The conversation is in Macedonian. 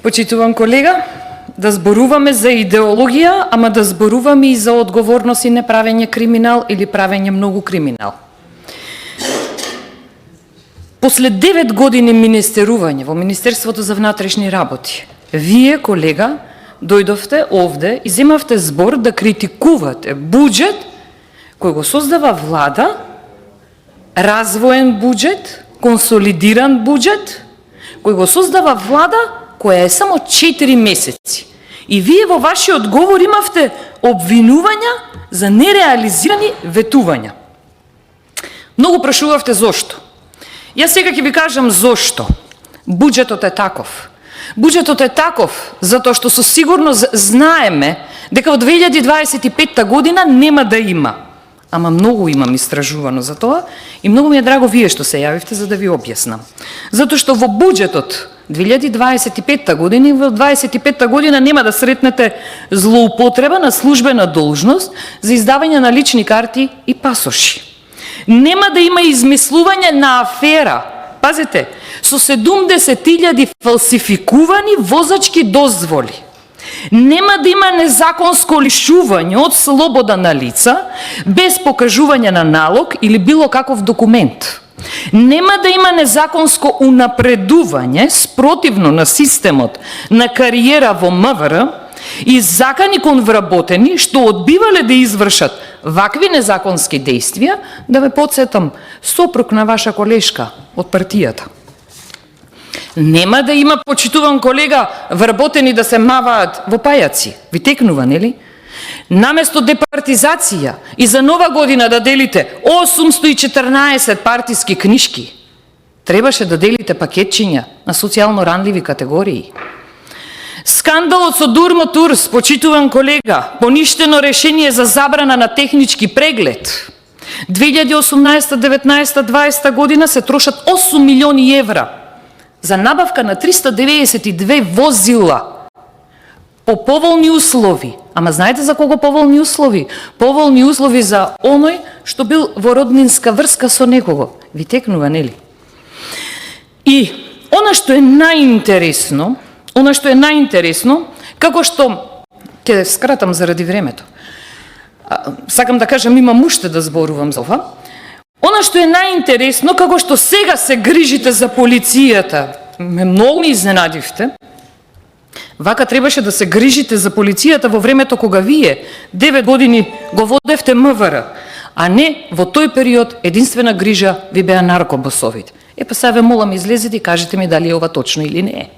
Почитуван колега, да зборуваме за идеологија, ама да зборуваме и за одговорност и неправење криминал или правење многу криминал. После 9 години министерување во Министерството за внатрешни работи, вие, колега, дојдовте овде и земавте збор да критикувате буџет кој го создава влада, развоен буџет, консолидиран буџет, кој го создава влада која е само 4 месеци. И вие во вашиот одговор имавте обвинувања за нереализирани ветувања. Многу прашувавте зошто. Јас сега ќе ви кажам зошто. Буџетот е таков. Буџетот е таков затоа што со сигурност знаеме дека во 2025 година нема да има. Ама многу имам истражувано за тоа и многу ми е драго вие што се јавивте за да ви објаснам. Затоа што во буџетот 2025 година и во 2025 година нема да сретнете злоупотреба на службена должност за издавање на лични карти и пасоши. Нема да има измислување на афера, пазете, со 70.000 фалсификувани возачки дозволи. Нема да има незаконско лишување од слобода на лица без покажување на налог или било каков документ. Нема да има незаконско унапредување спротивно на системот на кариера во МВР и закани кон вработени што одбивале да извршат вакви незаконски действија, да ве подсетам, сопруг на ваша колешка од партијата. Нема да има, почитуван колега, вработени да се маваат во пајаци. Ви текнува, нели? Наместо департизација и за нова година да делите 814 партиски книшки, требаше да делите пакетчиња на социјално ранливи категории. Скандалот со Дурмо Турс, почитуван колега, поништено решение за забрана на технички преглед. 2018, 19, 20 година се трошат 8 милиони евра за набавка на 392 возила по поволни услови. Ама знаете за кого поволни услови? Поволни услови за оној што бил во роднинска врска со некого. Ви текнува, нели? И она што е најинтересно, како што, ќе скратам заради времето, сакам да кажам, имам уште да зборувам за ова, она што е најинтересно, како што сега се грижите за полицијата, многу ми изненадивте, вака требаше да се грижите за полицијата во времето кога вие 9 години го водевте МВР, а не во тој период единствена грижа ви беа наркобосовите. Па сега ве молам, излезете и кажете ми дали е ова точно или не е.